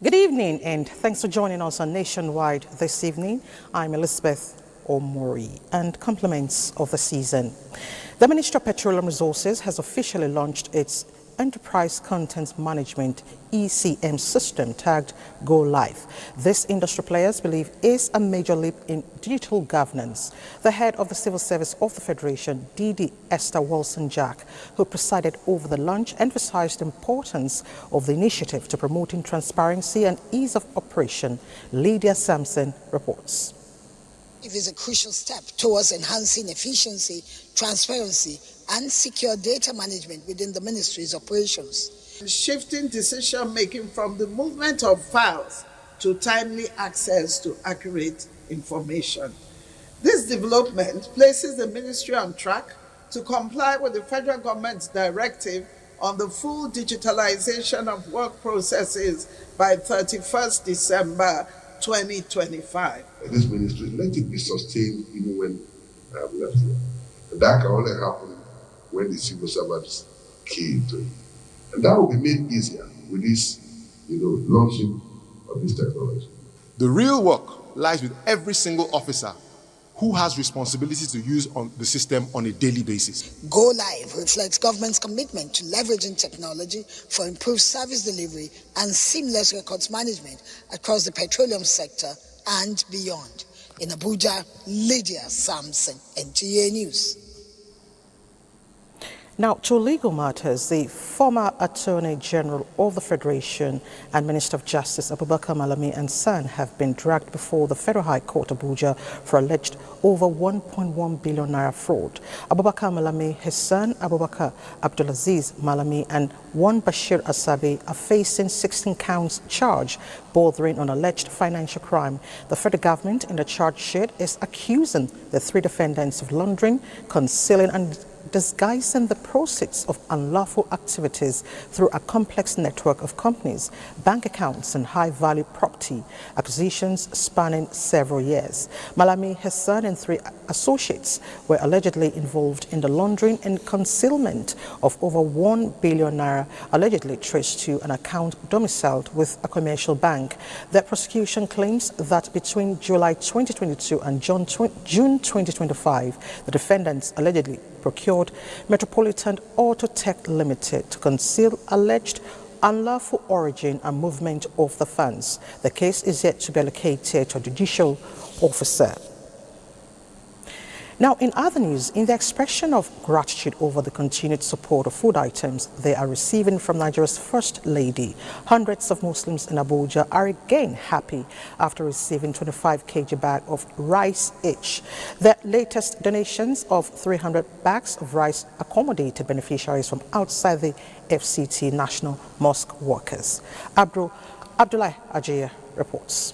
Good evening and thanks for joining us on Nationwide this evening. I'm Elizabeth Omori and compliments of the season. The Ministry of Petroleum Resources has officially launched its Enterprise Content Management ECM system tagged Go Live. This industry players believe is a major leap in digital governance. The head of the Civil Service of the Federation, DD Esther Wilson-Jack, who presided over the launch, emphasized the importance of the initiative to promoting transparency and ease of operation. Lydia Sampson reports. It is a crucial step towards enhancing efficiency, transparency, and secure data management within the ministry's operations. Shifting decision-making from the movement of files to timely access to accurate information. This development places the ministry on track to comply with the federal government's directive on the full digitalization of work processes by 31st December 2025. This ministry, let it be sustained even when I have left here. And that can only happen when the civil servants key into it. And that will be made easier with this, launching of this technology. The real work lies with every single officer who has responsibility to use the system on a daily basis. Go Live reflects government's commitment to leveraging technology for improved service delivery and seamless records management across the petroleum sector and beyond. In Abuja, Lydia Sampson, NTA News. Now, to legal matters, the former Attorney General of the Federation and Minister of Justice, Abubakar Malami and son, have been dragged before the Federal High Court, Abuja, for alleged over 1.1 billion naira fraud. Abubakar Malami, his son, Abubakar Abdulaziz Malami, and one Bashir Asabi are facing 16 counts charge bordering on alleged financial crime. The federal government in the charge sheet is accusing the three defendants of laundering, concealing and disguising the proceeds of unlawful activities through a complex network of companies, bank accounts and high-value property acquisitions spanning several years. Malami, his son and three associates were allegedly involved in the laundering and concealment of over 1 billion naira, allegedly traced to an account domiciled with a commercial bank. The prosecution claims that between July 2022 and June 2025, the defendants allegedly procured Metropolitan Auto Tech Limited to conceal alleged unlawful origin and movement of the funds. The case is yet to be allocated to a judicial officer. Now, in other news, in the expression of gratitude over the continued support of food items they are receiving from Nigeria's First Lady, hundreds of Muslims in Abuja are again happy after receiving 25 kg bag of rice each. The latest donations of 300 bags of rice accommodated beneficiaries from outside the FCT National Mosque workers. Abdullah Ajay reports.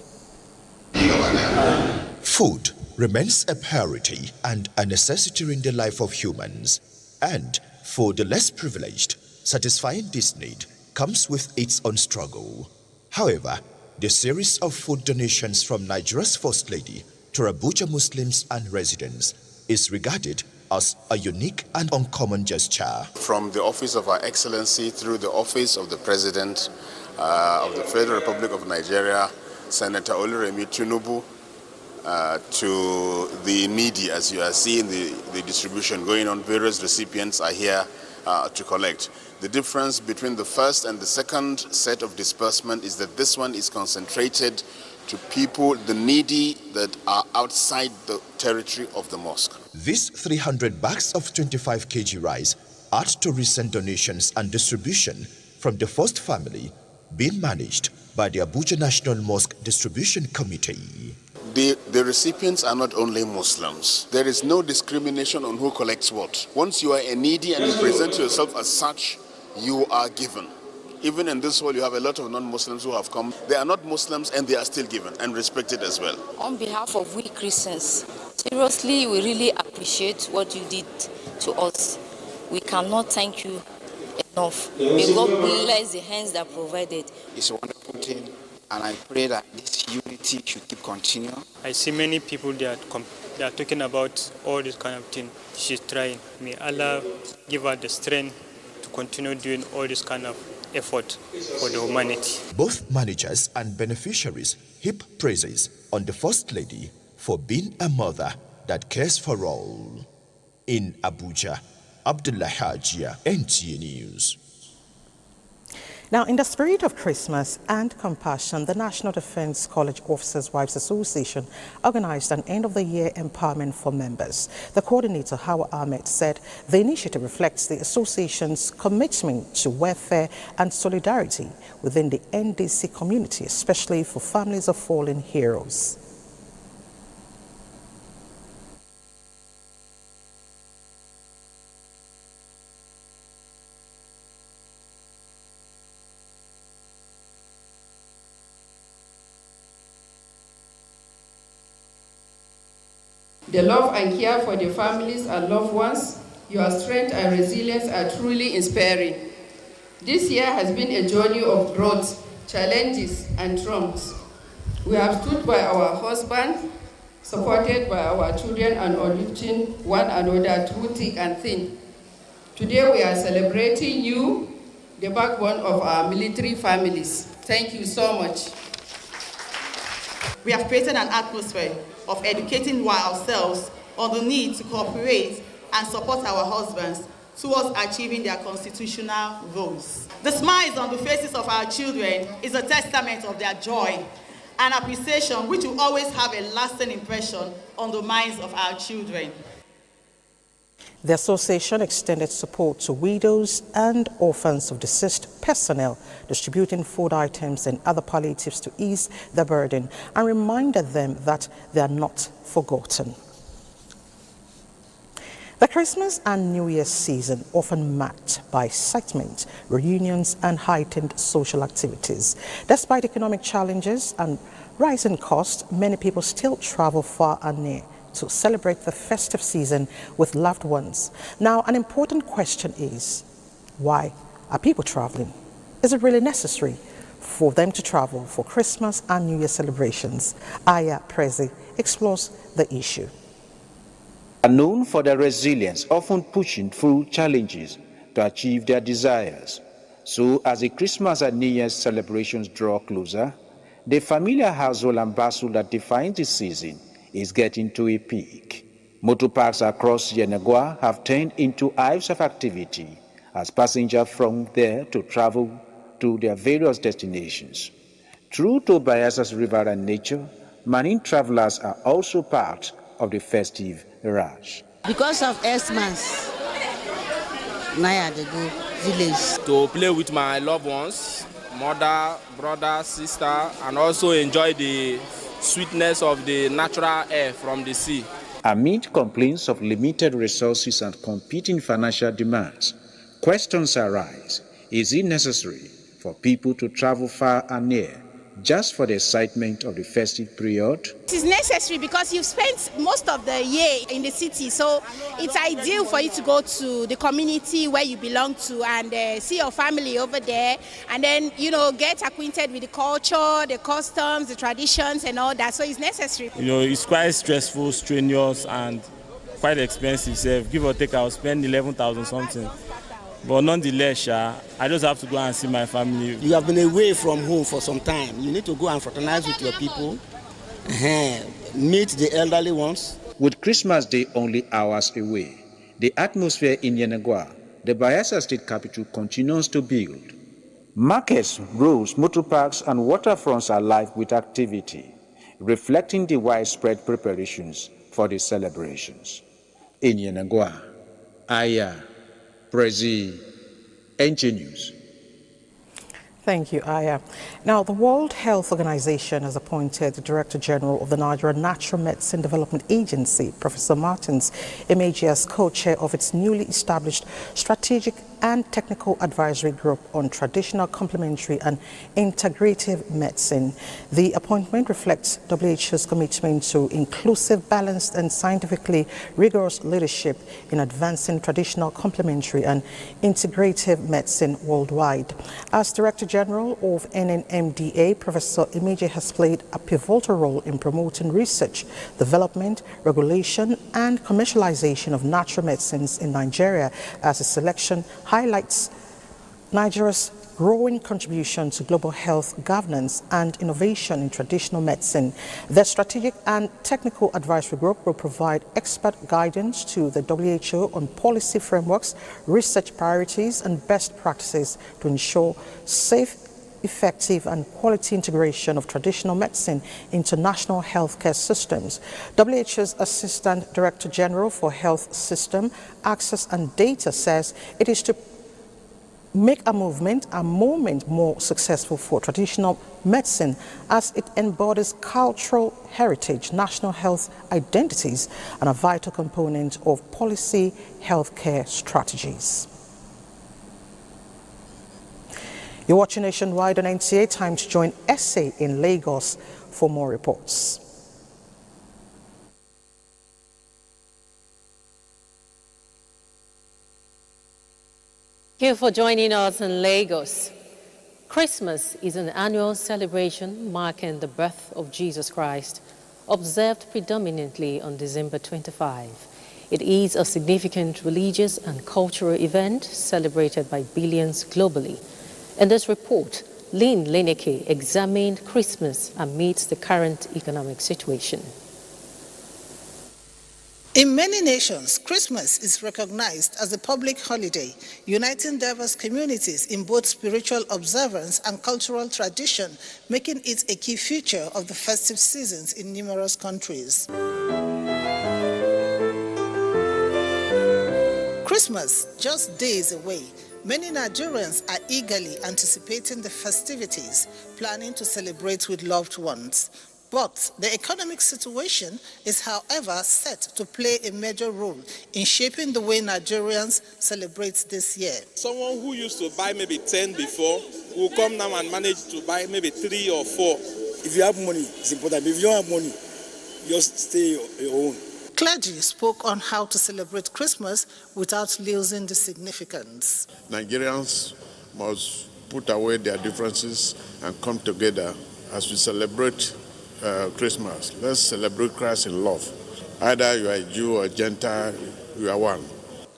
Food remains a priority and a necessity in the life of humans. And for the less privileged, satisfying this need comes with its own struggle. However, the series of food donations from Nigeria's First Lady to Abuja Muslims and residents is regarded as a unique and uncommon gesture. From the Office of Her Excellency through the Office of the President of the Federal Republic of Nigeria, Senator Oluremi Tinubu, to the needy, as you are seeing the distribution going on. Various recipients are here to collect. The difference between the first and the second set of disbursement is that this one is concentrated to people, the needy that are outside the territory of the mosque. These 300 bags of 25 kg rice add to recent donations and distribution from the first family being managed by the Abuja National Mosque Distribution Committee. The recipients are not only Muslims. There is no discrimination on who collects what. Once you are a needy and you present yourself as such, you are given. Even in this hall, you have a lot of non-Muslims who have come. They are not Muslims and they are still given and respected as well. On behalf of we Christians, seriously, we really appreciate what you did to us. We cannot thank you enough. May God bless the hands that provided. It's a wonderful thing, and I pray that this unity should keep continuing. I see many people they are talking about all this kind of thing. She's trying. May Allah give her the strength to continue doing all this kind of effort for the humanity. Both managers and beneficiaries heap praises on the First Lady for being a mother that cares for all. In Abuja, Abdullah Hajia, NTA News. Now, in the spirit of Christmas and compassion, the National Defense College Officers' Wives Association organized an end-of-the-year empowerment for members. The coordinator, Hawa Ahmed, said the initiative reflects the association's commitment to welfare and solidarity within the NDC community, especially for families of fallen heroes. The love and care for the families and loved ones, your strength and resilience are truly inspiring. This year has been a journey of growth, challenges, and triumphs. We have stood by our husband, supported by our children, and uplifting one another through thick and thin. Today we are celebrating you, the backbone of our military families. Thank you so much. We have created an atmosphere of educating ourselves on the need to cooperate and support our husbands towards achieving their constitutional goals. The smiles on the faces of our children is a testament of their joy and appreciation, which will always have a lasting impression on the minds of our children. The association extended support to widows and orphans of deceased personnel, distributing food items and other palliatives to ease the burden, and reminded them that they are not forgotten. The Christmas and New Year season often marked by excitement, reunions, and heightened social activities. Despite economic challenges and rising costs, many people still travel far and near to celebrate the festive season with loved ones. Now, an important question is, why are people traveling? Is it really necessary for them to travel for Christmas and New Year celebrations? Aya Prezi explores the issue. Are known for their resilience, often pushing through challenges to achieve their desires. So, as the Christmas and New Year's celebrations draw closer, the familiar household and bustle that defines the season is getting to a peak. Motor parks across Enugu have turned into hives of activity as passengers from there to travel to their various destinations. True to Bayasa's river and nature, marine travelers are also part of the festive rush. Because of Xmas, now they go village. To play with my loved ones, mother, brother, sister, and also enjoy the sweetness of the natural air from the sea. Amid complaints of limited resources and competing financial demands, questions arise. Is it necessary for people to travel far and near just for the excitement of the festive period? It is necessary because you've spent most of the year in the city, so it's ideal for you to go to the community where you belong to and see your family over there, and then, you know, get acquainted with the culture, the customs, the traditions and all that. So it's necessary. You know, it's quite stressful, strenuous, and quite expensive. So give or take, I'll spend 11,000 something. But nonetheless, I just have to go and see my family. You have been away from home for some time. You need to go and fraternize with your people, meet the elderly ones. With Christmas Day only hours away, the atmosphere in Enugu, the Bayelsa state capital, continues to build. Markets, roads, motor parks, and waterfronts are alive with activity, reflecting the widespread preparations for the celebrations. In Enugu, Aya Prezi, NG News. Thank you, Aya. Now, the World Health Organization has appointed the Director General of the Nigerian Natural Medicine Development Agency, Professor Martins Emeji, as co-chair of its newly established Strategic and Technical Advisory Group on Traditional, Complementary and Integrative Medicine. The appointment reflects WHO's commitment to inclusive, balanced and scientifically rigorous leadership in advancing traditional, complementary and integrative medicine worldwide. As Director General of NNMDA, Professor Emeji has played a pivotal role in promoting research, development, regulation and commercialization of natural medicines in Nigeria, as a selection highlights Nigeria's growing contribution to global health governance and innovation in traditional medicine. The Strategic and Technical Advisory Group will provide expert guidance to the WHO on policy frameworks, research priorities, and best practices to ensure safe, effective and quality integration of traditional medicine into national healthcare systems. WHO's Assistant Director General for Health System, Access and Data says it is to make a moment more successful for traditional medicine as it embodies cultural heritage, national health identities, and a vital component of policy healthcare strategies. You're watching Nationwide on NTA. Time to join Essay in Lagos for more reports. Thank you for joining us in Lagos. Christmas is an annual celebration marking the birth of Jesus Christ, observed predominantly on December 25. It is a significant religious and cultural event celebrated by billions globally. In this report, Lynn Leneke examined Christmas amidst the current economic situation. In many nations, Christmas is recognized as a public holiday, uniting diverse communities in both spiritual observance and cultural tradition, making it a key feature of the festive seasons in numerous countries. Christmas, just days away. Many Nigerians are eagerly anticipating the festivities, planning to celebrate with loved ones. But the economic situation is, however, set to play a major role in shaping the way Nigerians celebrate this year. Someone who used to buy maybe 10 before will come now and manage to buy maybe 3 or 4. If you have money, it's important. If you don't have money, just stay your own. Clergy spoke on how to celebrate Christmas without losing the significance. Nigerians must put away their differences and come together as we celebrate Christmas. Let's celebrate Christ in love. Either you are a Jew or Gentile, you are one.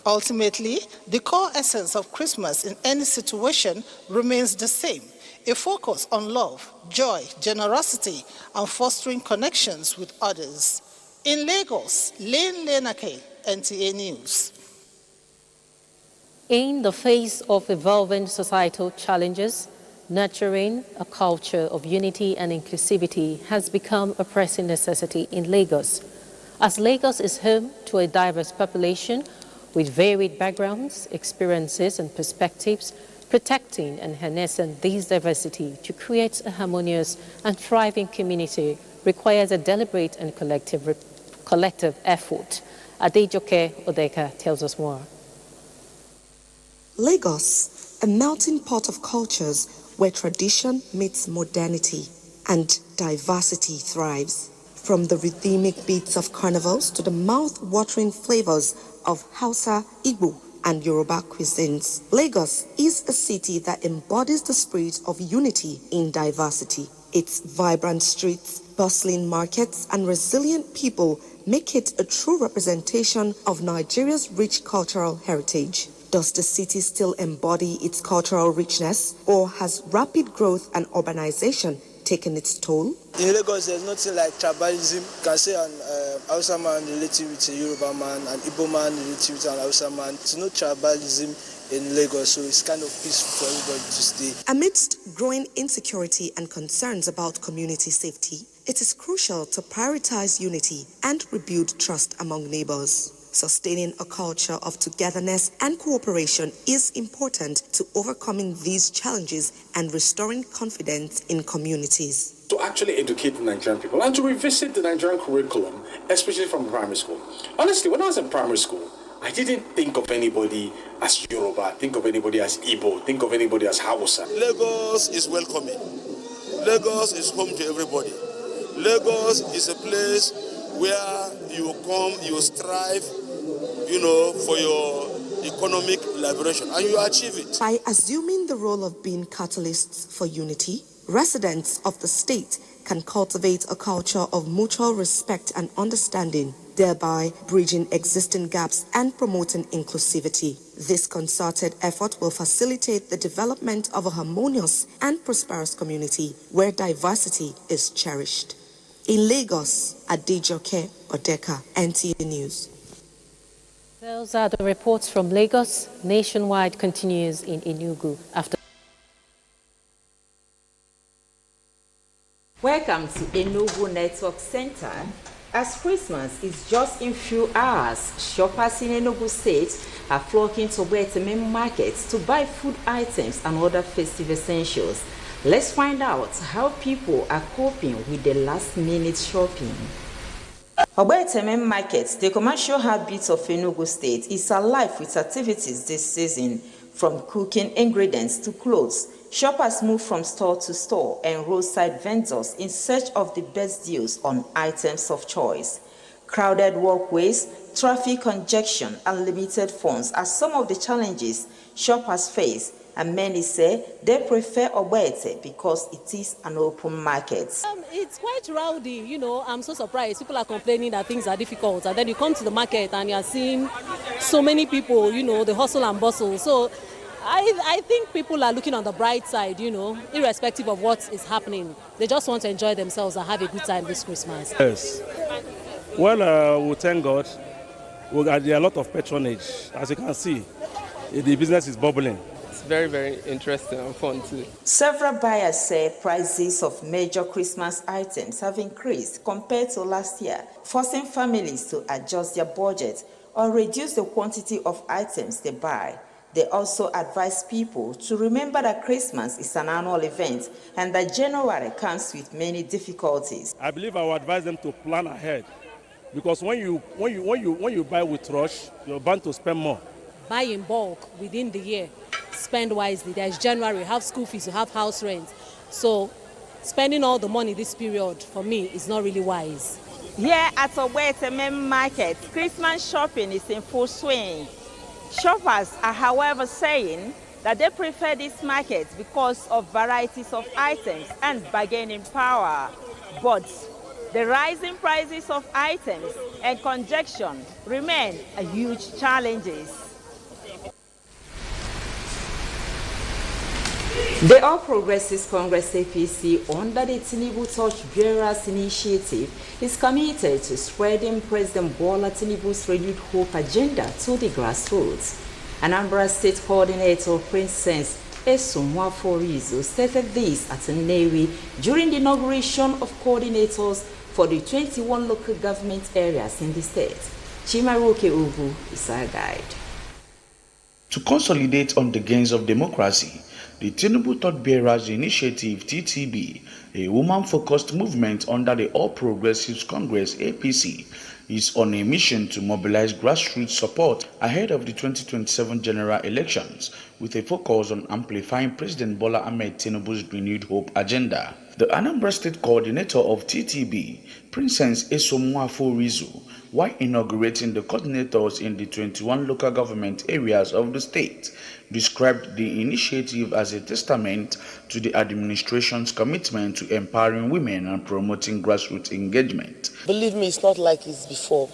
Ultimately, the core essence of Christmas in any situation remains the same: a focus on love, joy, generosity, and fostering connections with others. In Lagos, Lynn Leneke, NTA News. In the face of evolving societal challenges, nurturing a culture of unity and inclusivity has become a pressing necessity in Lagos. As Lagos is home to a diverse population with varied backgrounds, experiences, and perspectives, protecting and harnessing this diversity to create a harmonious and thriving community requires a deliberate and collective effort. Adejoke Odeka tells us more. Lagos, a melting pot of cultures where tradition meets modernity and diversity thrives. From the rhythmic beats of carnivals to the mouth-watering flavors of Hausa, Igbo, and Yoruba cuisines, Lagos is a city that embodies the spirit of unity in diversity. Its vibrant streets, bustling markets, and resilient people make it a true representation of Nigeria's rich cultural heritage. Does the city still embody its cultural richness, or has rapid growth and urbanization taken its toll? In Lagos, there's nothing like tribalism. You can say an Hausa man related with a Yoruba man, an Igbo man related with an Hausa man. There's no tribalism in Lagos, so it's kind of peaceful for everybody to stay. Amidst growing insecurity and concerns about community safety, it is crucial to prioritize unity and rebuild trust among neighbors. Sustaining a culture of togetherness and cooperation is important to overcoming these challenges and restoring confidence in communities. To actually educate the Nigerian people and to revisit the Nigerian curriculum, especially from primary school. Honestly, when I was in primary school, I didn't think of anybody as Yoruba, think of anybody as Igbo, think of anybody as Hausa. Lagos is welcoming. Lagos is home to everybody. Lagos is a place where you come, you strive, for your economic liberation, and you achieve it. By assuming the role of being catalysts for unity, residents of the state can cultivate a culture of mutual respect and understanding, thereby bridging existing gaps and promoting inclusivity. This concerted effort will facilitate the development of a harmonious and prosperous community where diversity is cherished. In Lagos, Adejoke Odeka, NTA News. Those are the reports from Lagos. Nationwide continues in Enugu after. Welcome to Enugu Network Center. As Christmas is just in few hours, shoppers in Enugu State are flocking to main markets to buy food items and other festive essentials. Let's find out how people are coping with the last-minute shopping. Main Market, the commercial heartbeat of Enugu State, is alive with activities this season. From cooking ingredients to clothes, shoppers move from store to store and roadside vendors in search of the best deals on items of choice. Crowded walkways, traffic congestion, and limited funds are some of the challenges shoppers face, and many say they prefer Ogbete because it is an open market. It's quite rowdy, you know. I'm so surprised. People are complaining that things are difficult, and then you come to the market and you're seeing so many people, you know, the hustle and bustle. So I think people are looking on the bright side, you know, irrespective of what is happening. They just want to enjoy themselves and have a good time this Christmas. Yes. Well, we thank God. There are a lot of patronage. As you can see, the business is bubbling. It's very, very interesting and fun too. Several buyers say prices of major Christmas items have increased compared to last year, forcing families to adjust their budget or reduce the quantity of items they buy. They also advise people to remember that Christmas is an annual event and that January comes with many difficulties. I believe I would advise them to plan ahead, because when you buy with rush, you're bound to spend more. Buy in bulk within the year, spend wisely. There's January, you have school fees, you have house rent. So spending all the money this period, for me, is not really wise. Here at Ogbete Main Market, Christmas shopping is in full swing. Shoppers are, however, saying that they prefer this market because of varieties of items and bargaining power. But the rising prices of items and congestion remain a huge challenges. The All Progressives Congress APC, under the Tinubu Torchbearers Initiative, is committed to spreading President Bola Tinubu's renewed hope agenda to the grassroots. Anambra State Coordinator Princess Esumwaforizo stated this at Nnewi during the inauguration of coordinators for the 21 local government areas in the state. Chimaroke Ugu is our guide. To consolidate on the gains of democracy, the Tinubu Torchbearers Initiative (TTB), a woman-focused movement under the All Progressives Congress (APC), is on a mission to mobilize grassroots support ahead of the 2027 general elections, with a focus on amplifying President Bola Ahmed Tinubu's renewed hope agenda. The Anambra State Coordinator of TTB, Princess Esomwafo-Rizu, while inaugurating the coordinators in the 21 local government areas of the state, described the initiative as a testament to the administration's commitment to empowering women and promoting grassroots engagement. Believe me, it's not like it's before.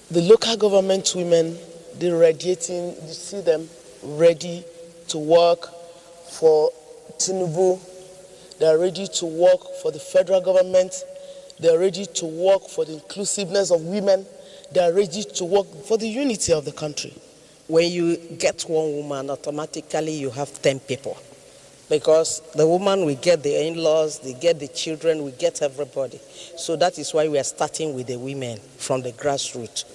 The local government women, they're radiating, you see them ready to work for Tinubu. They're ready to work for the federal government. They're ready to work for the inclusiveness of women. They're ready to work for the unity of the country. When you get one woman, automatically you have 10 people. Because the woman will get the in-laws, they get the children, we get everybody. So that is why we are starting with the women from the grassroots.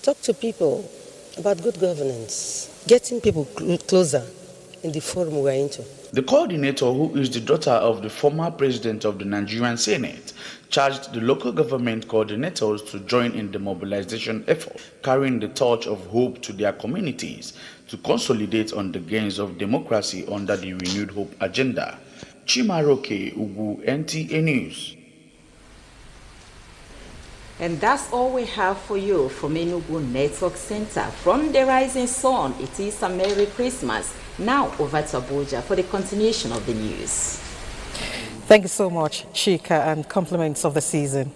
Talk to people about good governance, getting people closer in the forum we are into. The coordinator, who is the daughter of the former president of the Nigerian Senate, charged the local government coordinators to join in the mobilization effort, carrying the torch of hope to their communities to consolidate on the gains of democracy under the renewed hope agenda. Chimaroke Ugu, NTA News. And that's all we have for you from Enugu Network Center. From the rising sun, it is a Merry Christmas. Now over to Abuja for the continuation of the news. Thank you so much, Chika, and compliments of the season.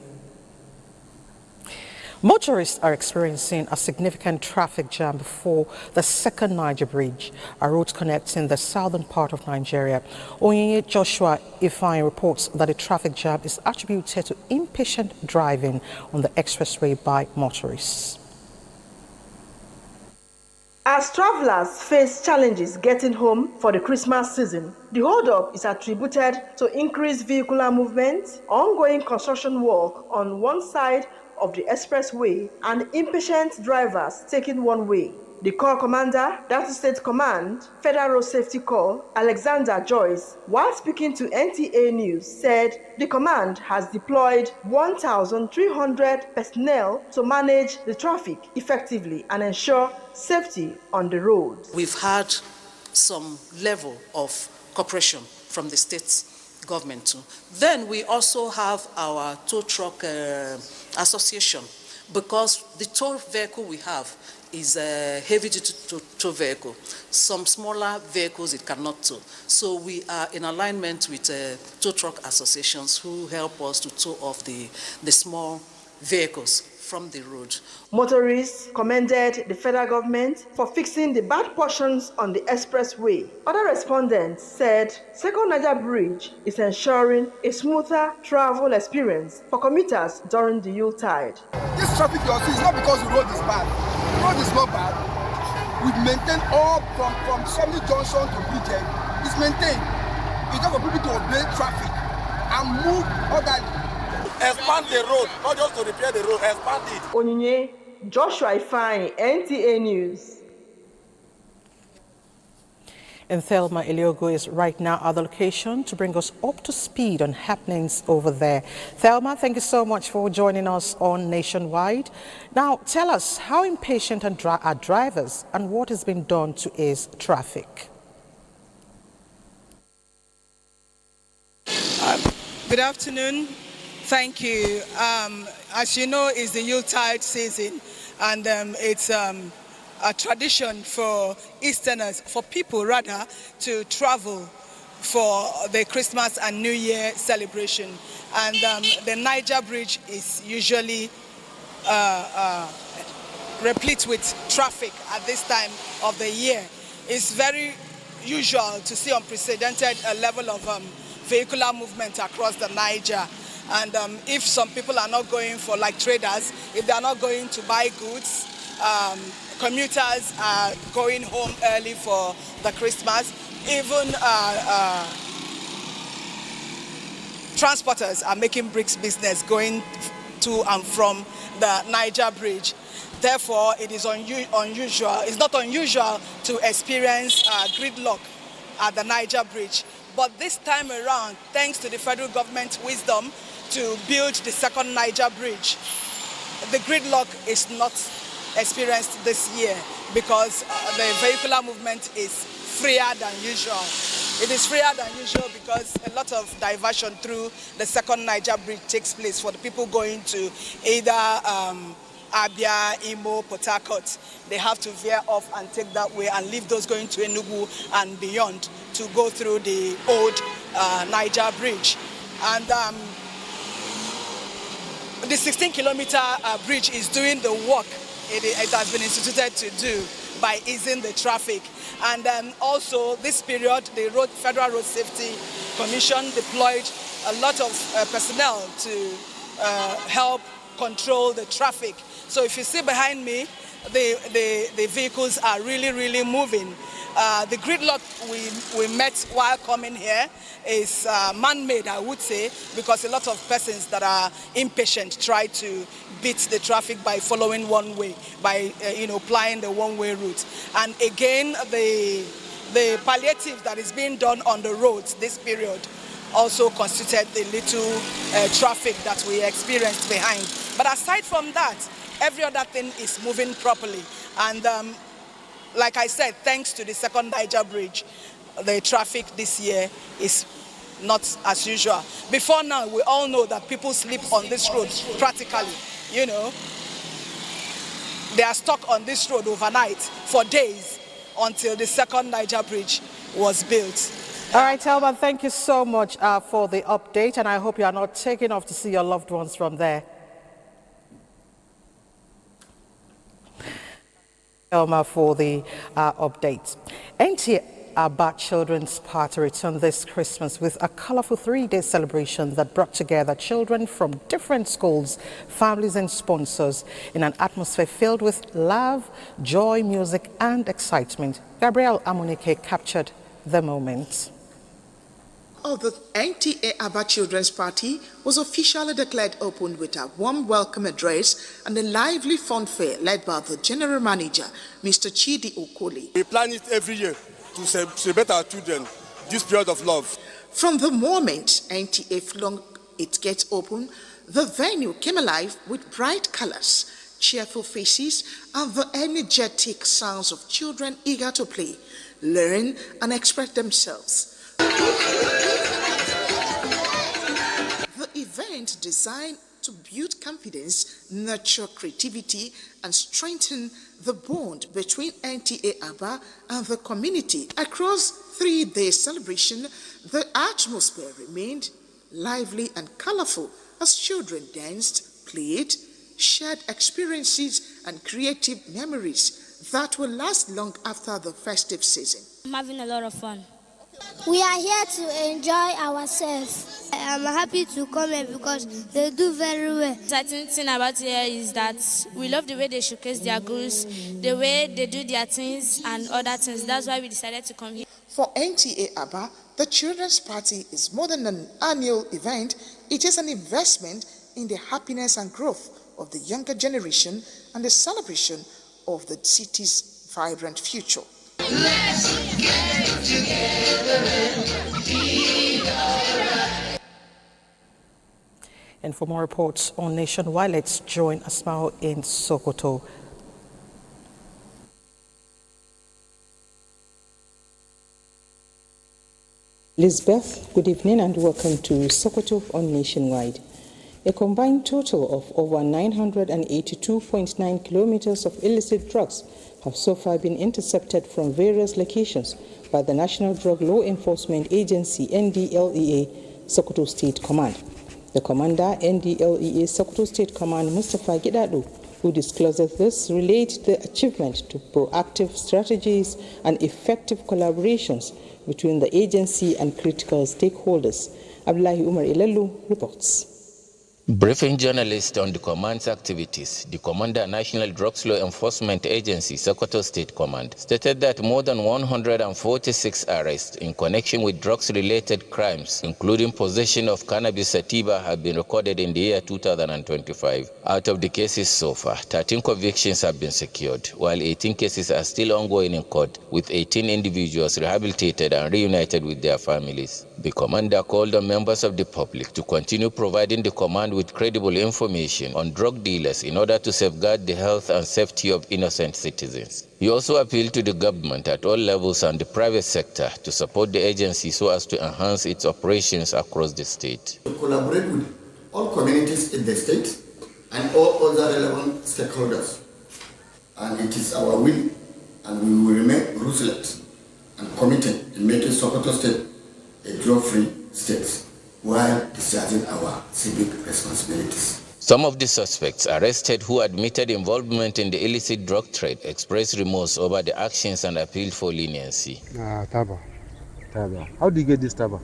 Motorists are experiencing a significant traffic jam before the second Niger Bridge, a road connecting the southern part of Nigeria. Onyinye Joshua Ifeanyi reports that the traffic jam is attributed to impatient driving on the expressway by motorists. As travelers face challenges getting home for the Christmas season, the hold-up is attributed to increased vehicular movement, ongoing construction work on one side of the expressway, and impatient drivers taking one way. The Corps Commander, Delta State Command, Federal Road Safety Corps, Alexander Joyce, while speaking to NTA News, said the command has deployed 1,300 personnel to manage the traffic effectively and ensure safety on the road. We've had some level of cooperation from the state government too. Then we also have our tow truck association, because the tow vehicle we have is a heavy-duty tow vehicle. Some smaller vehicles it cannot tow. So we are in alignment with tow truck associations who help us to tow off the small vehicles from the road. Motorists commended the federal government for fixing the bad portions on the expressway. Other respondents said Second Niger Bridge is ensuring a smoother travel experience for commuters during the Yuletide. This traffic you see is not because the road is bad. The road is not bad. We've maintained all from Sunny Junction to Bridge. It's maintained. It's just for people to obey traffic and move orderly. Expand the road, not just to repair the road, expand it. Onyinye Joshua Ifeanyi, NTA News. And Thelma Iliogo is right now at the location to bring us up to speed on happenings over there. Thelma, thank you so much for joining us on Nationwide. Now, tell us, how impatient are drivers and what has been done to ease traffic? Good afternoon. Thank you. As you know, it's the Yuletide season, and it's a tradition for Easterners, for people rather, to travel for the Christmas and New Year celebration. And the Niger Bridge is usually replete with traffic at this time of the year. It's very usual to see unprecedented level of vehicular movement across the Niger. And if some people are not going for, like traders, if they are not going to buy goods, commuters are going home early for the Christmas. Even transporters are making bricks business going to and from the Niger Bridge. Therefore, it is unusual. It's not unusual to experience gridlock at the Niger Bridge. But this time around, thanks to the federal government's wisdom to build the second Niger Bridge, the gridlock is not experienced this year because the vehicular movement is freer than usual. It is freer than usual because a lot of diversion through the second Niger Bridge takes place for the people going to either Abia, Imo, Port Harcourt. They have to veer off and take that way and leave those going to Enugu and beyond to go through the old Niger Bridge. And the 16-kilometer bridge is doing the work it has been instituted to do by easing the traffic. And also this period, the Federal Road Safety Commission deployed a lot of personnel to help control the traffic. So if you see behind me, the vehicles are really moving. The gridlock we met while coming here is man-made, I would say, because a lot of persons that are impatient try to beat the traffic by following one way, by plying the one-way route. And again, the palliative that is being done on the roads this period also constituted the little traffic that we experienced behind. But aside from that, every other thing is moving properly. And like I said, thanks to the second Niger Bridge, the traffic this year is not as usual. Before now, we all know that people sleep on this road practically, They are stuck on this road overnight for days until the second Niger Bridge was built. All right, Thelma, thank you so much for the update, and I hope you are not taking off to see your loved ones from there. Elma for the updates. NDLEA Children's Party returned this Christmas with a colorful 3-day celebration that brought together children from different schools, families and sponsors in an atmosphere filled with love, joy, music and excitement. Gabrielle Amunike captured the moment. The NDLEA Children's Party was officially declared open with a warm welcome address and a lively fanfare led by the General Manager, Mr. Chidi Okoli. We plan it every year to celebrate our children this period of love. From the moment NDLEA flung its gates open, the venue came alive with bright colors, cheerful faces, and the energetic sounds of children eager to play, learn, and express themselves. The event designed to build confidence, nurture creativity, and strengthen the bond between NDLEA and the community. Across 3-day celebration, the atmosphere remained lively and colorful as children danced, played, shared experiences and creative memories that will last long after the festive season. I'm having a lot of fun. We are here to enjoy ourselves. I am happy to come here because they do very well. The exciting thing about here is that we love the way they showcase their goals, the way they do their things and other things. That's why we decided to come here. For NDLEA, the Children's Party is more than an annual event. It is an investment in the happiness and growth of the younger generation and the celebration of the city's vibrant future. Let's get together and be alright. And for more reports on Nationwide, let's join Asmao in Sokoto. Elizabeth, good evening and welcome to Sokoto on Nationwide. A combined total of over 982.9 kilometers of illicit drugs have so far been intercepted from various locations by the National Drug Law Enforcement Agency, NDLEA, Sokoto State Command. The Commander, NDLEA Sokoto State Command, Mustafa Gidado, who discloses this, related the achievement to proactive strategies and effective collaborations between the agency and critical stakeholders. Abdullahi Umar Ilelu reports. Briefing journalists on the command's activities, the Commander, National Drugs Law Enforcement Agency, Sokoto State Command, stated that more than 146 arrests in connection with drugs-related crimes, including possession of cannabis sativa, have been recorded in the year 2025. Out of the cases so far, 13 convictions have been secured, while 18 cases are still ongoing in court, with 18 individuals rehabilitated and reunited with their families. The Commander called on members of the public to continue providing the command with credible information on drug dealers in order to safeguard the health and safety of innocent citizens. He also appealed to the government at all levels and the private sector to support the agency so as to enhance its operations across the state. To collaborate with all communities in the state and all other relevant stakeholders. And it is our will, and we will remain ruthless and committed in making Sokoto State a drug-free state, while discharging our civic responsibilities. Some of the suspects arrested who admitted involvement in the illicit drug trade expressed remorse over the actions and appealed for leniency. Taba. How do you get this taba?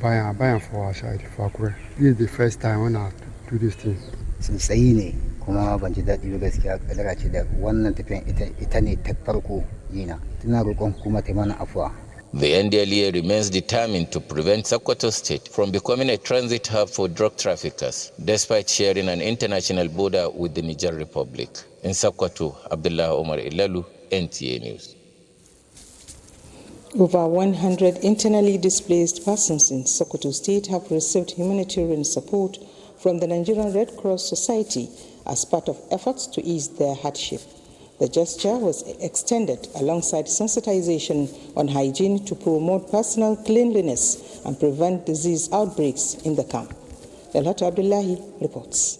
Buy for our side, for Akure. This is the first time when I do this thing. Tsayi ne kuma ban ji daɗi ba gaskiya kadara ce da wannan tafiyan ita ne ta farko yina. Tana roƙon kuma ta mana afuwa. The NDLEA remains determined to prevent Sokoto State from becoming a transit hub for drug traffickers, despite sharing an international border with the Niger Republic. In Sokoto, Abdullah Omar Ilalu, NTA News. Over 100 internally displaced persons in Sokoto State have received humanitarian support from the Nigerian Red Cross Society as part of efforts to ease their hardship. The gesture was extended alongside sensitization on hygiene to promote personal cleanliness and prevent disease outbreaks in the camp. Elhatu Abdullahi reports.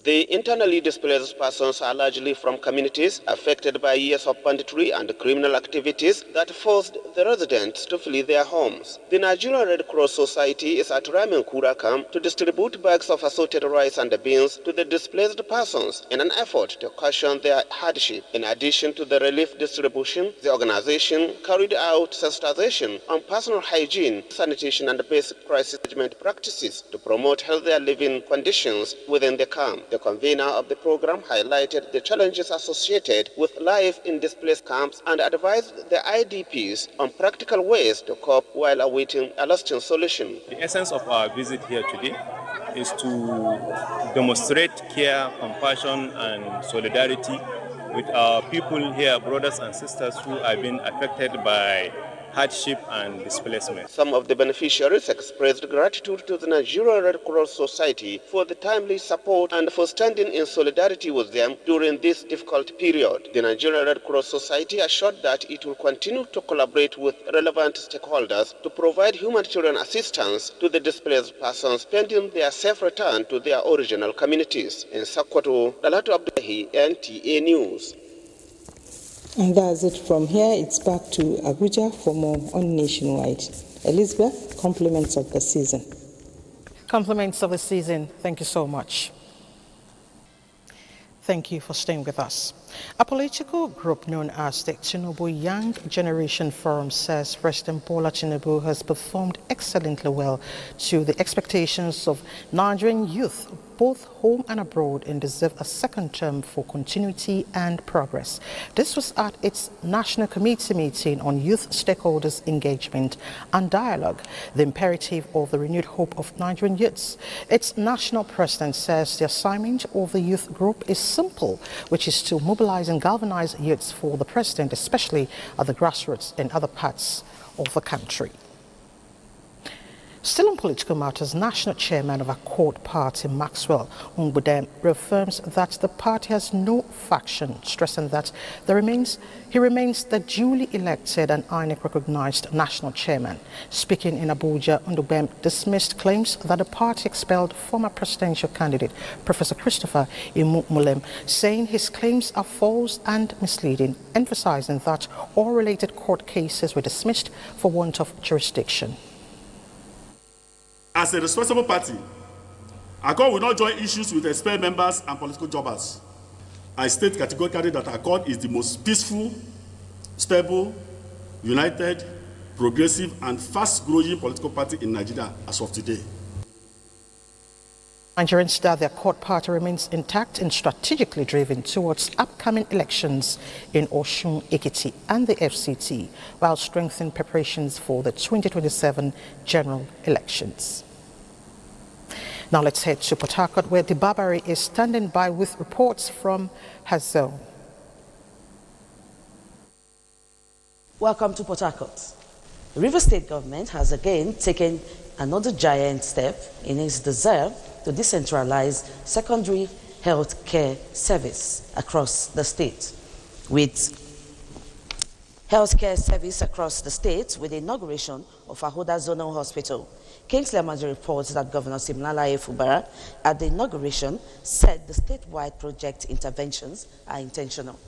The internally displaced persons are largely from communities affected by years of banditry and criminal activities that forced the residents to flee their homes. The Nigerian Red Cross Society is at Ramenkura camp to distribute bags of assorted rice and beans to the displaced persons in an effort to cushion their hardship. In addition to the relief distribution, the organization carried out sensitization on personal hygiene, sanitation, and basic crisis management practices to promote healthier living conditions within the camp. The convener of the program highlighted the challenges associated with life in displaced camps and advised the IDPs on practical ways to cope while awaiting a lasting solution. The essence of our visit here today is to demonstrate care, compassion, and solidarity with our people here, brothers and sisters who have been affected by hardship and displacement. Some of the beneficiaries expressed gratitude to the Nigerian Red Cross Society for the timely support and for standing in solidarity with them during this difficult period. The Nigerian Red Cross Society assured that it will continue to collaborate with relevant stakeholders to provide humanitarian assistance to the displaced persons pending their safe return to their original communities. In Sokoto, Dalatu Abdullahi, NTA News. And that's it from here. It's back to Abuja for more on Nationwide. Elizabeth, compliments of the season. Compliments of the season. Thank you so much. Thank you for staying with us. A political group known as the Tinubu Young Generation Forum says President Bola Tinubu has performed excellently well to the expectations of Nigerian youth, both home and abroad, and deserve a second term for continuity and progress. This was at its National Committee meeting on youth stakeholders engagement and dialogue, the imperative of the renewed hope of Nigerian youths. Its national president says the assignment of the youth group is simple, which is to mobilize and galvanize youths for the president, especially at the grassroots in other parts of the country. Still on political matters, National Chairman of Accord Party, Maxwell Ngbudem, reaffirms that the party has no faction, stressing that he remains the duly elected and INEC-recognized National Chairman. Speaking in Abuja, Ngbudem dismissed claims that the party expelled former presidential candidate Professor Christopher Imumulem, saying his claims are false and misleading, emphasizing that all related court cases were dismissed for want of jurisdiction. As a responsible party, Accord will not join issues with expelled members and political jobbers. I state categorically that Accord is the most peaceful, stable, united, progressive, and fast-growing political party in Nigeria as of today. Nigerians that the Accord Party remains intact and strategically driven towards upcoming elections in Osun, Ekiti, and the FCT, while strengthening preparations for the 2027 general elections. Now let's head to Port Harcourt, where Dibabari is standing by with reports from Hazel. Welcome to Port Harcourt. The River State government has again taken another giant step in its desire to decentralize secondary health care service across the state. With healthcare service across the state with the inauguration of Ahoda Zonal Hospital, Kingsley Amadi reports that Governor Siminalayi Fubara at the inauguration said the statewide project interventions are intentional.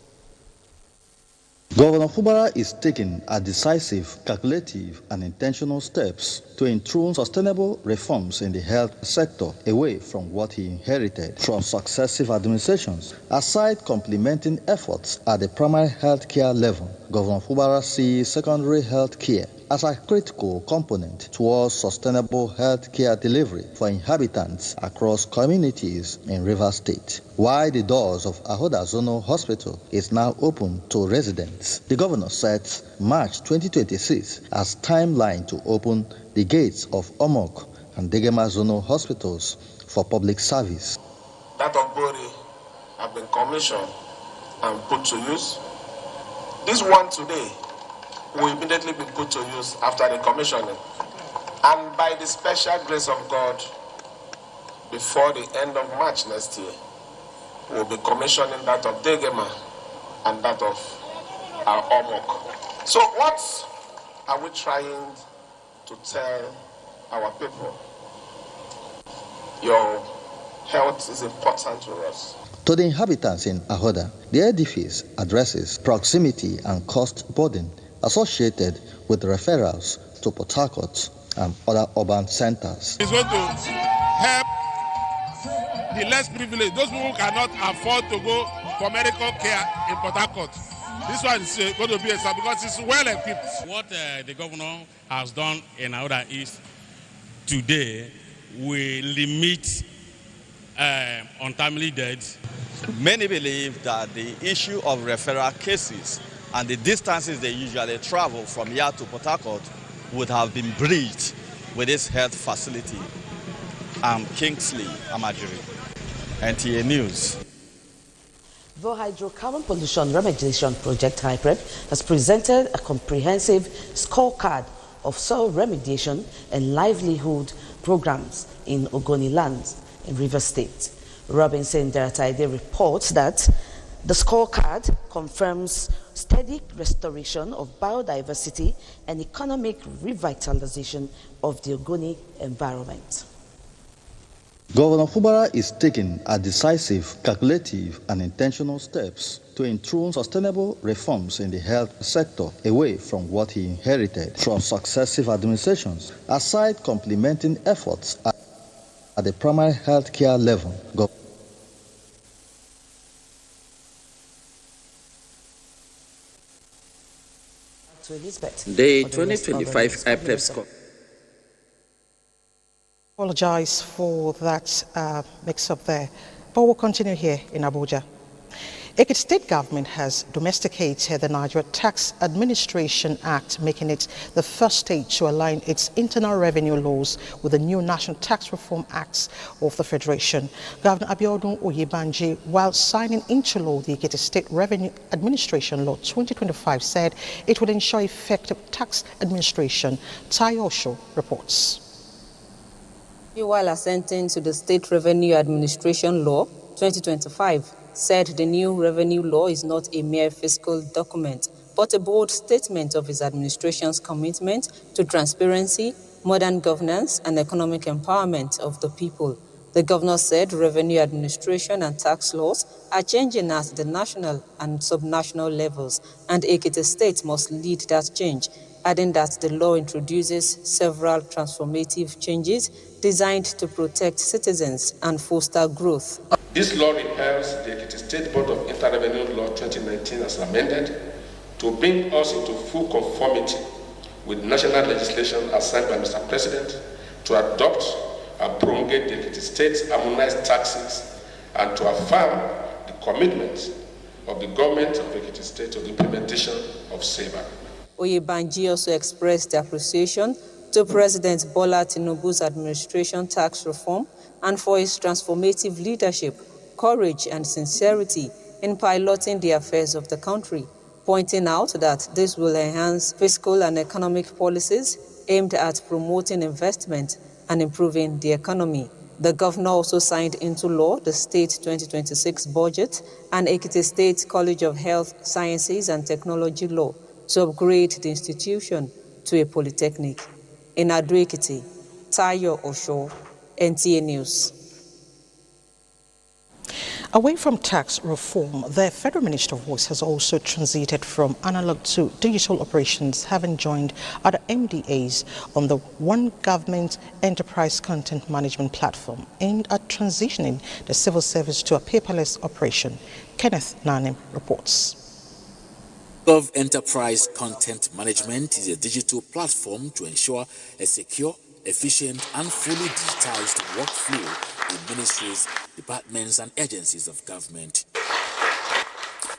Governor Fubara is taking a decisive, calculative, and intentional steps to enthrone sustainable reforms in the health sector away from what he inherited from successive administrations. Aside complementing efforts at the primary health care level, Governor Fubara sees secondary health care as a critical component towards sustainable health care delivery for inhabitants across communities in Rivers State. While the doors of Ahoda Zonal Hospital is now open to residents, the governor sets March 2026 as timeline to open the gates of Omok and Degema Zonal Hospitals for public service. That of Bori have been commissioned and put to use. This one today will immediately be put to use after the commissioning. And by the special grace of God, before the end of March next year, we'll be commissioning that of Degema and that of our Omok. So what are we trying to tell our people? Your health is important to us. To the inhabitants in Ahoda, the edifice addresses proximity and cost burden associated with referrals to Port Harcourt and other urban centers. It's going to help the less privileged, those people who cannot afford to go for medical care in Port Harcourt. This one is going to be a start because it's well equipped. What the governor has done in Ahoda East today will limit untimely deaths. Many believe that the issue of referral cases and the distances they usually travel from here to Port Harcourt would have been bridged with this health facility. I'm Kingsley Amajiri, NTA News. The Hydrocarbon Pollution Remediation Project HYPREP has presented a comprehensive scorecard of soil remediation and livelihood programs in Ogoni lands in Rivers State. Robinson Derataide reports that the scorecard confirms steady restoration of biodiversity and economic revitalization of the Ogoni environment. Governor Fubara is taking a decisive, calculative, and intentional steps to enthrone sustainable reforms in the health sector away from what he inherited from successive administrations, aside complementing efforts at the primary health care level. The 2025 IPREP score. Apologize for that mix-up there, but we'll continue here in Abuja. Ekiti State Government has domesticated the Niger Tax Administration Act, making it the first state to align its internal revenue laws with the new National Tax Reform Acts of the Federation. Governor Abiodun Oyebanji, while signing into law the Ekiti State Revenue Administration Law 2025, said it would ensure effective tax administration. Tayosho reports. While assenting to the State Revenue Administration Law 2025, said the new revenue law is not a mere fiscal document, but a bold statement of his administration's commitment to transparency, modern governance, and economic empowerment of the people. The governor said revenue administration and tax laws are changing at the national and subnational levels, and Ekiti State must lead that change, adding that the law introduces several transformative changes designed to protect citizens and foster growth. This law repeals the Ekiti State Board of Inter-Revenue Law 2019 as amended to bring us into full conformity with national legislation assigned by Mr. President to adopt and promulgate the Ekiti State's harmonized taxes and to affirm the commitment of the government of Ekiti State to the implementation of SABA. Oyebanji also expressed appreciation to President Bola Tinubu's administration tax reform and for his transformative leadership, courage, and sincerity in piloting the affairs of the country, pointing out that this will enhance fiscal and economic policies aimed at promoting investment and improving the economy. The governor also signed into law the State 2026 budget and Ekiti State College of Health Sciences and Technology Law to upgrade the institution to a polytechnic. In Ado-Ekiti, Tayo Osho, NTA News. Away from tax reform, the Federal Minister of Works has also transited from analog to digital operations, having joined other MDAs on the One Government Enterprise Content Management Platform aimed at transitioning the civil service to a paperless operation. Kenneth Nanim reports. Gov Enterprise Content Management is a digital platform to ensure a secure, efficient and fully digitized workflow in ministries, departments and agencies of government.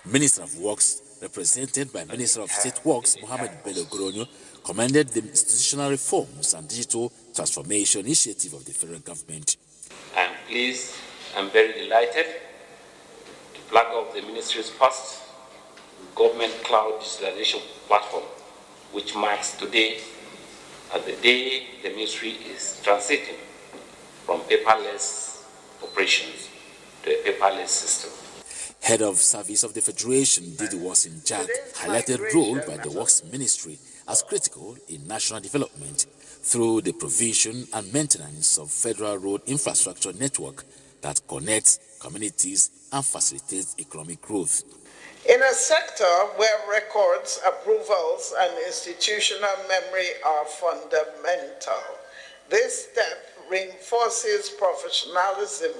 Minister of Works, represented by Minister of State Works Mohammed Bello Gronyo, commended the institutional reforms and digital transformation initiative of the federal government. I am pleased and very delighted to plug off the ministry's first government cloud digitalization platform, which marks today as the day the ministry is transiting from paperless operations to a paperless system. Head of Service of the Federation, Didi Wasim Jack, highlighted role by the Works Ministry as critical in national development through the provision and maintenance of federal road infrastructure network, that connects communities and facilitates economic growth. In a sector where records, approvals, and institutional memory are fundamental, this step reinforces professionalism,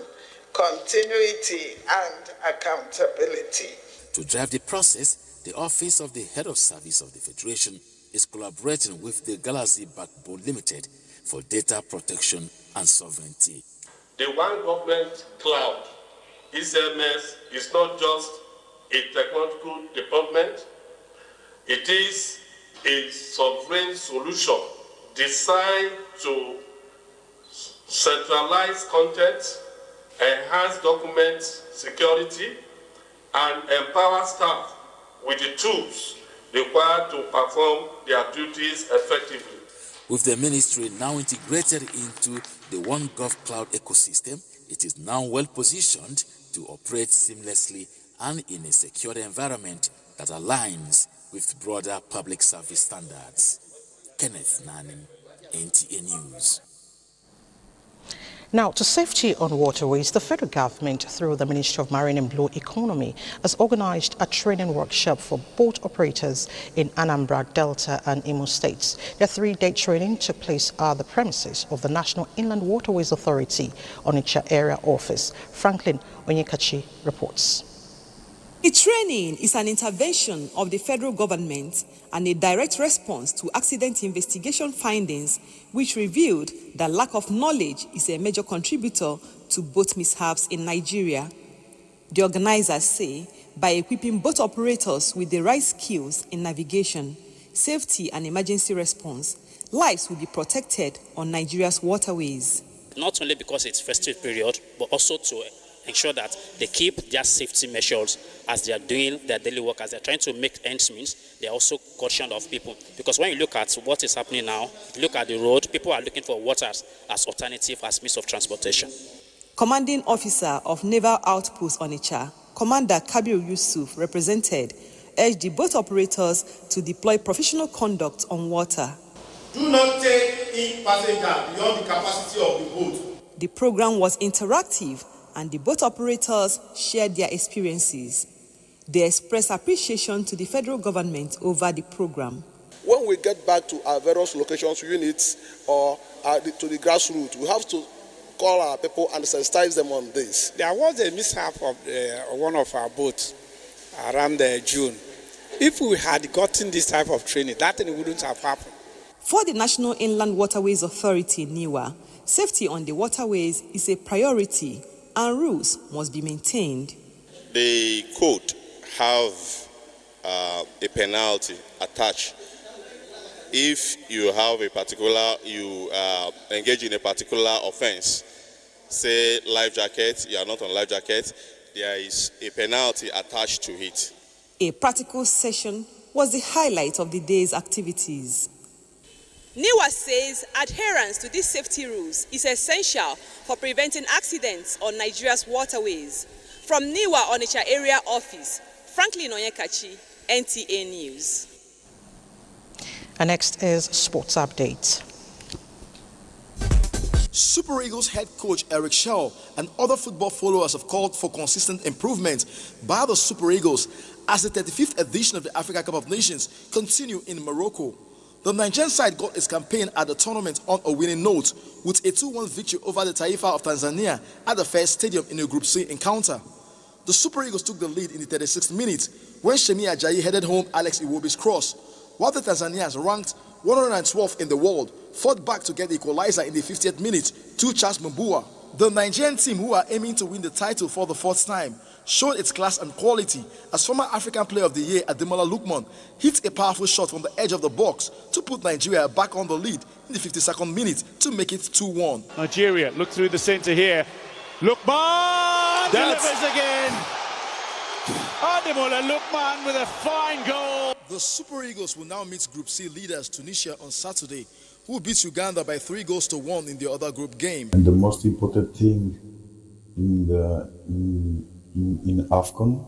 continuity, and accountability. To drive the process, the Office of the Head of Service of the Federation is collaborating with the Galaxy Backbone Limited for data protection and sovereignty. The One Government Cloud, ECMS, is not just a technological development, it is a sovereign solution designed to centralize content, enhance document security, and empower staff with the tools required to perform their duties effectively. With the ministry now integrated into the OneGov Cloud ecosystem, it is now well positioned to operate seamlessly and in a secure environment that aligns with broader public service standards. Kenneth Nani, NTA News. Now, to safety on waterways, the federal government, through the Ministry of Marine and Blue Economy, has organized a training workshop for boat operators in Anambra, Delta, and Imo states. The 3-day training took place at the premises of the National Inland Waterways Authority, Onitsha Area Office. Franklin Onyekachi reports. The training is an intervention of the federal government and a direct response to accident investigation findings, which revealed that lack of knowledge is a major contributor to boat mishaps in Nigeria. The organizers say by equipping boat operators with the right skills in navigation, safety, and emergency response, lives will be protected on Nigeria's waterways. Not only because it's festive period, but also to ensure that they keep their safety measures as they are doing their daily work, as they're trying to make ends meet. They're also cautious of people. Because when you look at what is happening now, if you look at the road, people are looking for water as alternative, as means of transportation. Commanding Officer of Naval Outpost Onitsha, Commander Kabir Yusuf, represented, urged the boat operators to deploy professional conduct on water. Do not take in passengers beyond the capacity of the boat. The program was interactive, and the boat operators shared their experiences. They expressed appreciation to the federal government over the program. When we get back to our various locations, units, or to the grassroots, we have to call our people and sensitize them on this. There was a mishap of one of our boats around June. If we had gotten this type of training, that thing wouldn't have happened. For the National Inland Waterways Authority, NIWA, safety on the waterways is a priority, and rules must be maintained. The code have a penalty attached if you have engage in a particular offense. Say life jacket, you are not on life jacket, there is a penalty attached to it. A practical session was the highlight of the day's activities. NIWA says adherence to these safety rules is essential for preventing accidents on Nigeria's waterways. From NIWA Onitsha Area Office, Franklin Onyekachi, NTA News. And next is Sports Update. Super Eagles head coach Eric Shaw and other football followers have called for consistent improvement by the Super Eagles as the 35th edition of the Africa Cup of Nations continue in Morocco. The Nigerian side got its campaign at the tournament on a winning note with a 2-1 victory over the Taifa of Tanzania at the First Stadium in a Group C encounter. The Super Eagles took the lead in the 36th minute when Shemi Ajayi headed home Alex Iwobi's cross, while the Tanzanians, ranked 112th in the world, fought back to get the equalizer in the 50th minute to Charles Mbua. The Nigerian team, who are aiming to win the title for the 4th time, showed its class and quality as former African Player of the Year Ademola Lookman hit a powerful shot from the edge of the box to put Nigeria back on the lead in the 52nd minute to make it 2-1. Nigeria look through the centre here. Lookman delivers again. Ademola Lookman with a fine goal. The Super Eagles will now meet Group C leaders Tunisia on Saturday, who beat Uganda by 3-1 in the other group game. And the most important thing in AFCON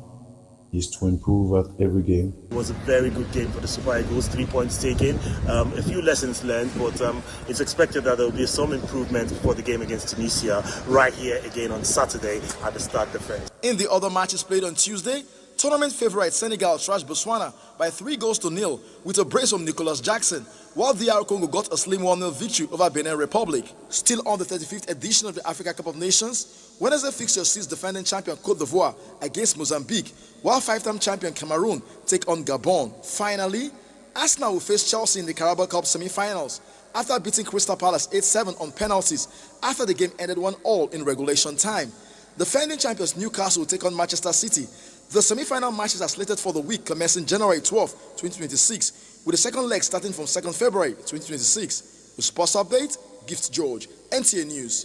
is to improve at every game. It was a very good game for the Super Eagles, 3 points taken, a few lessons learned, but it's expected that there will be some improvement before the game against Tunisia, right here again on Saturday at the Stade de France. In the other matches played on Tuesday, tournament favourite Senegal trashed Botswana by 3-0 with a brace from Nicholas Jackson, while DR Congo got a slim 1-0 victory over Benin Republic. Still on the 35th edition of the Africa Cup of Nations, Wednesday fixture sees defending champion Côte d'Ivoire against Mozambique, while 5-time champion Cameroon take on Gabon. Finally, Arsenal will face Chelsea in the Carabao Cup semi-finals after beating Crystal Palace 8-7 on penalties after the game ended 1-1 in regulation time. Defending champions Newcastle will take on Manchester City. The semi-final matches are slated for the week commencing January 12, 2026, with the second leg starting from 2nd February 2026. With Sports Update, Gift George, NTA News.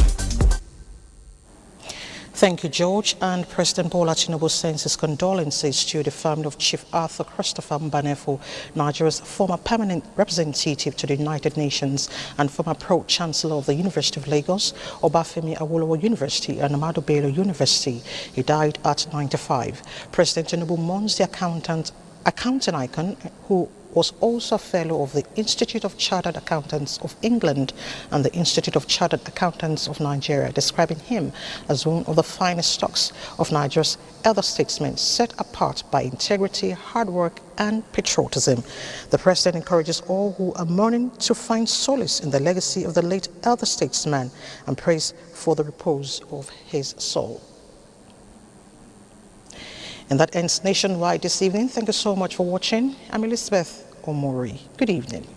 Thank you, George. And President Bola Tinubu sends his condolences to the family of Chief Arthur Christopher Mbanefo, Nigeria's former permanent representative to the United Nations and former Pro-Chancellor of the University of Lagos, Obafemi Awolowo University and Ahmadu Bello University. He died at 95. President Tinubu mourns the accounting icon who was also a fellow of the Institute of Chartered Accountants of England and the Institute of Chartered Accountants of Nigeria, describing him as one of the finest stocks of Nigeria's elder statesmen, set apart by integrity, hard work, and patriotism. The President encourages all who are mourning to find solace in the legacy of the late elder statesman and prays for the repose of his soul. And that ends Nationwide this evening. Thank you so much for watching. I'm Elizabeth Omori. Good evening.